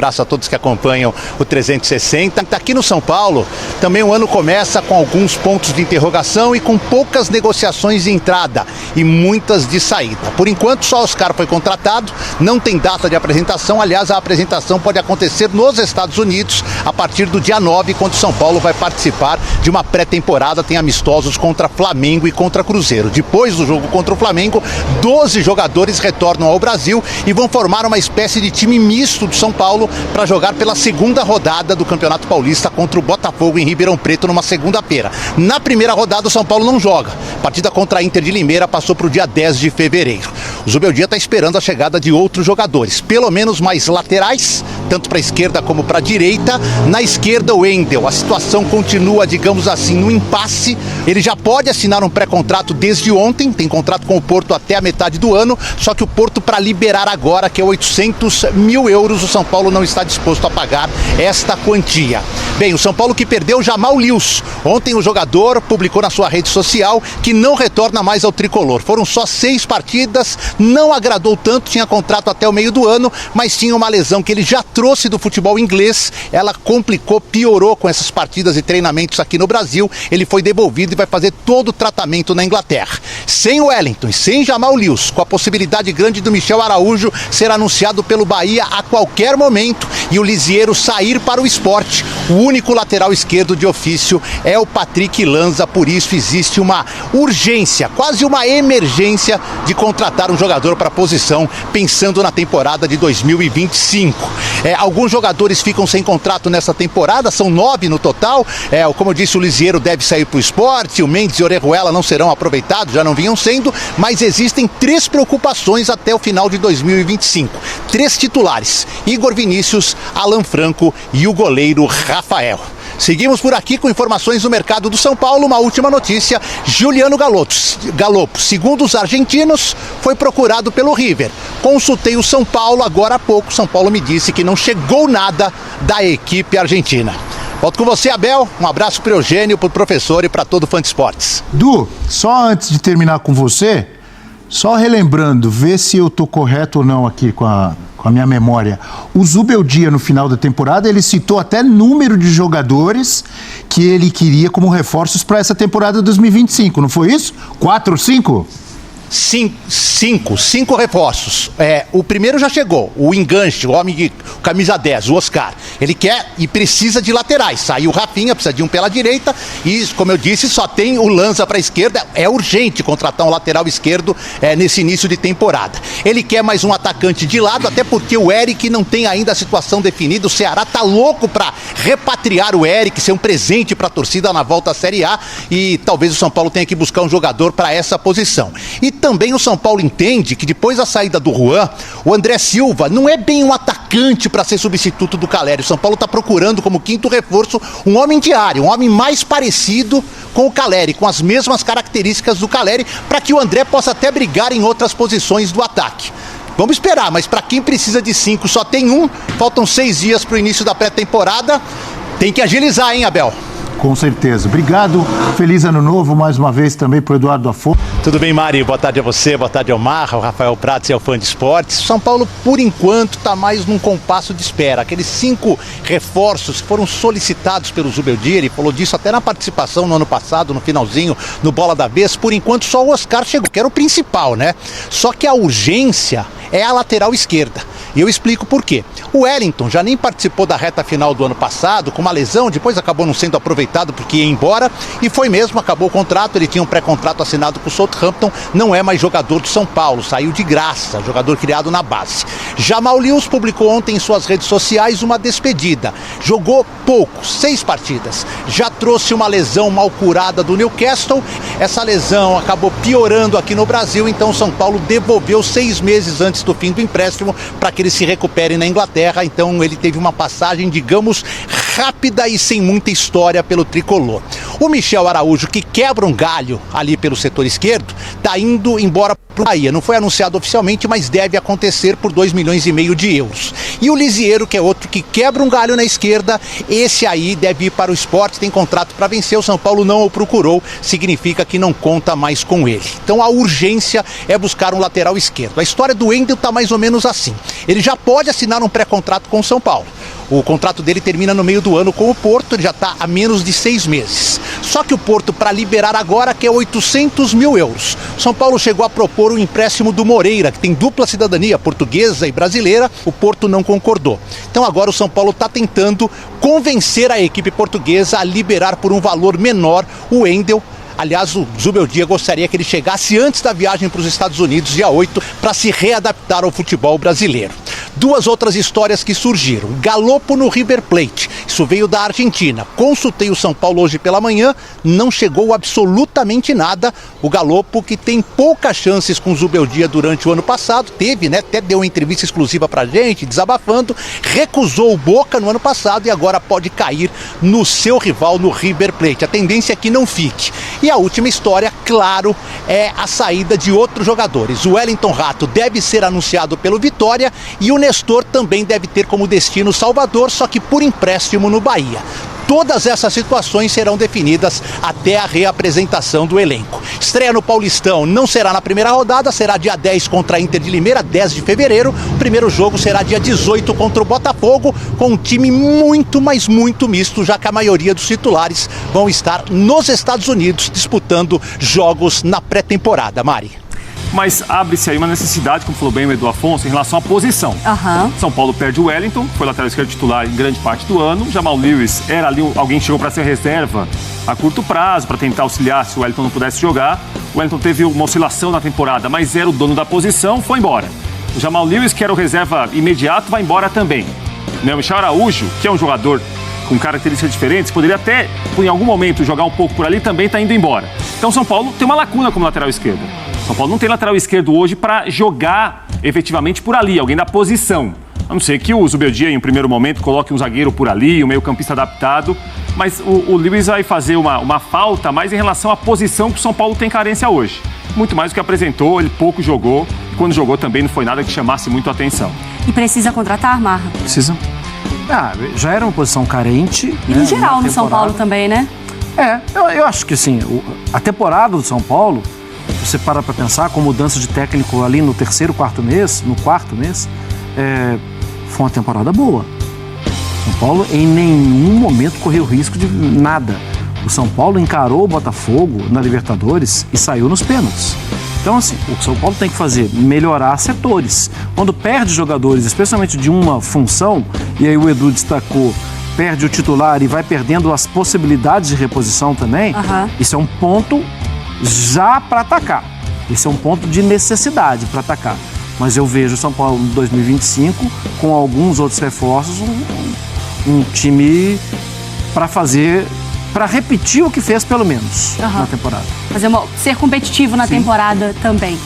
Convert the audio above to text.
abraço a todos que acompanham o 360. Aqui no São Paulo, também o ano começa com alguns pontos de interrogação e com poucas negociações de entrada e muitas de saída. Por enquanto, só Oscar foi contratado, não tem data de apresentação. Aliás, a apresentação pode acontecer nos Estados Unidos a partir do dia 9, quando São Paulo vai participar de uma pré-temporada. Tem amistosos contra Flamengo e contra Cruzeiro. Depois do jogo contra o Flamengo, 12 jogadores retornam ao Brasil e vão formar uma espécie de time misto do São Paulo para jogar pela segunda rodada do Campeonato Paulista contra o Botafogo em Ribeirão Preto numa segunda-feira. Na primeira rodada, o São Paulo não joga. A partida contra a Inter de Limeira passou para o dia 10 de fevereiro. O Zubeldia está esperando a chegada de outros jogadores, pelo menos mais laterais, tanto para a esquerda como para a direita. Na esquerda, o Wendel. A situação continua, digamos assim, no impasse. Ele já pode assinar um pré-contrato desde ontem, tem contrato com o Porto até a metade do ano, só que o Porto, para liberar agora, que é 800 mil euros, o São Paulo não está disposto a pagar esta quantia. Bem, o São Paulo que perdeu Jamal Lewis. Ontem o jogador publicou na sua rede social que não retorna mais ao tricolor. Foram só 6 partidas, não agradou tanto, tinha contrato até o meio do ano, mas tinha uma lesão que ele já trouxe do futebol inglês. Ela complicou, piorou com essas partidas e treinamentos aqui no Brasil. Ele foi devolvido e vai fazer todo o tratamento na Inglaterra. Sem o Wellington e sem Jamal Lewis, com a possibilidade grande do Michel Araújo ser anunciado pelo Bahia a qualquer momento e o Lisieiro sair para o Sport. O único lateral esquerdo de ofício é o Patrick Lanza, por isso existe uma urgência, quase uma emergência de contratar um jogador para a posição, pensando na temporada de 2025. Alguns jogadores ficam sem contrato nessa temporada, são 9 no total. Como eu disse, o Lisieiro deve sair para o Sport, o Mendes e o Orejuela não serão aproveitados, já não vinham sendo, mas existem 3 preocupações até o final de 2025. 3 titulares: Igor Vinícius, Alan Franco e o goleiro Rafael. Seguimos por aqui com informações do mercado do São Paulo. Uma última notícia: Juliano Galoppo, segundo os argentinos, foi procurado pelo River. Consultei o São Paulo agora há pouco. São Paulo me disse que não chegou nada da equipe argentina. Volto com você, Abel. Um abraço para o Eugênio, para o professor e para todo fã de esportes. Du, só antes de terminar com você, só relembrando, ver se eu tô correto ou não aqui com a minha memória. O Zubeldia, no final da temporada, ele citou até número de jogadores que ele queria como reforços para essa temporada 2025, não foi isso? 4 ou 5? 5 reforços. O primeiro já chegou, o enganche, o homem de camisa 10, o Oscar. Ele quer e precisa de laterais. Saiu o Rafinha, precisa de um pela direita e, como eu disse, só tem o Lanza para a esquerda. É urgente contratar um lateral esquerdo nesse início de temporada. Ele quer mais um atacante de lado, até porque o Eric não tem ainda a situação definida. O Ceará tá louco para repatriar o Eric, ser um presente para a torcida na volta à Série A, e talvez o São Paulo tenha que buscar um jogador para essa posição. E também o São Paulo entende que depois da saída do Juan, o André Silva não é bem um atacante para ser substituto do Caleri. O São Paulo está procurando como quinto reforço um homem de área, um homem mais parecido com o Caleri, com as mesmas características do Caleri, para que o André possa até brigar em outras posições do ataque. Vamos esperar, mas para quem precisa de 5 só tem um. Faltam 6 dias para o início da pré-temporada. Tem que agilizar, hein, Abel? Com certeza. Obrigado. Feliz ano novo mais uma vez também para o Eduardo Afonso. Tudo bem, Mari? Boa tarde a você, boa tarde ao Marra, o Rafael Prats é o fã de esportes. São Paulo, por enquanto, está mais num compasso de espera. Aqueles 5 reforços foram solicitados pelo Zubeldia, ele falou disso até na participação no ano passado, no finalzinho, no Bola da Vez. Por enquanto, só o Oscar chegou, que era o principal, né? Só que a urgência é a lateral esquerda. E eu explico por quê. O Wellington já nem participou da reta final do ano passado, com uma lesão, depois acabou não sendo aproveitado porque ia embora, e foi mesmo, acabou o contrato, ele tinha um pré-contrato assinado com o Southampton, não é mais jogador do São Paulo, saiu de graça, jogador criado na base. Jamal Lewis publicou ontem em suas redes sociais uma despedida. Jogou pouco, 6 partidas. Já trouxe uma lesão mal curada do Newcastle, essa lesão acabou piorando aqui no Brasil, então o São Paulo devolveu 6 meses antes do fim do empréstimo para que ele se recupere na Inglaterra. Então ele teve uma passagem, digamos, rápida e sem muita história pelo tricolor. O Michel Araújo, que quebra um galho ali pelo setor esquerdo, está indo embora para o Bahia. Não foi anunciado oficialmente, mas deve acontecer por 2,5 milhões de euros. E o Lisieiro, que é outro que quebra um galho na esquerda, esse aí deve ir para o Sport, tem contrato para vencer, o São Paulo não o procurou, significa que não conta mais com ele. Então a urgência é buscar um lateral esquerdo. A história do Wendel está mais ou menos assim. Ele já pode assinar um pré-contrato com o São Paulo. O contrato dele termina no meio do ano com o Porto, ele já está há menos de 6 meses. Só que o Porto, para liberar agora, quer 800 mil euros. São Paulo chegou a propor o empréstimo do Moreira, que tem dupla cidadania, portuguesa e brasileira. O Porto não concordou. Então agora o São Paulo está tentando convencer a equipe portuguesa a liberar por um valor menor o Wendel. Aliás, o Zubeldia gostaria que ele chegasse antes da viagem para os Estados Unidos, dia 8, para se readaptar ao futebol brasileiro. 2 outras histórias que surgiram. Galopo no River Plate. Isso veio da Argentina. Consultei o São Paulo hoje pela manhã, não chegou absolutamente nada. O Galopo, que tem poucas chances com o Zubeldia durante o ano passado, teve, né? Até deu uma entrevista exclusiva pra gente, desabafando, recusou o Boca no ano passado e agora pode cair no seu rival, no River Plate. A tendência é que não fique. E a última história, claro, é a saída de outros jogadores. O Wellington Rato deve ser anunciado pelo Vitória e o Nestor também deve ter como destino Salvador, só que por empréstimo no Bahia. Todas essas situações serão definidas até a reapresentação do elenco. Estreia no Paulistão não será na primeira rodada, será dia 10 contra a Inter de Limeira, 10 de fevereiro. O primeiro jogo será dia 18 contra o Botafogo, com um time muito, mas muito misto, já que a maioria dos titulares vão estar nos Estados Unidos disputando jogos na pré-temporada. Mari. Mas abre-se aí uma necessidade, como falou bem o Edu Afonso, em relação à posição. São Paulo perde o Wellington, foi lateral esquerdo titular em grande parte do ano. Jamal Lewis era ali alguém que chegou para ser reserva a curto prazo, para tentar auxiliar se o Wellington não pudesse jogar. O Wellington teve uma oscilação na temporada, mas era o dono da posição, foi embora. O Jamal Lewis, que era o reserva imediato, vai embora também. O Michel Araújo, que é um jogador com características diferentes, poderia até, em algum momento, jogar um pouco por ali, também está indo embora. Então São Paulo tem uma lacuna como lateral esquerdo. São Paulo não tem lateral esquerdo hoje para jogar efetivamente por ali, alguém da posição. A não ser que o Zubeldia, em um primeiro momento, coloque um zagueiro por ali, um meio-campista adaptado. Mas o Lewis vai fazer uma falta mais em relação à posição que o São Paulo tem carência hoje. Muito mais do que apresentou, ele pouco jogou. E quando jogou também não foi nada que chamasse muito a atenção. E precisa contratar, Marra? Precisa. Já era uma posição carente. E em geral no São Paulo também, né? Eu acho que assim, a temporada do São Paulo, você para pensar, com mudança de técnico ali no terceiro, quarto mês, foi uma temporada boa. São Paulo em nenhum momento correu risco de nada. O São Paulo encarou o Botafogo na Libertadores e saiu nos pênaltis. Então, assim, o São Paulo tem que fazer, melhorar setores. Quando perde jogadores, especialmente de uma função, e aí o Edu destacou, perde o titular e vai perdendo as possibilidades de reposição também, isso é um ponto já para atacar. Esse é um ponto de necessidade para atacar. Mas eu vejo o São Paulo em 2025, com alguns outros reforços, um time para repetir o que fez pelo menos na temporada. Ser competitivo na temporada também.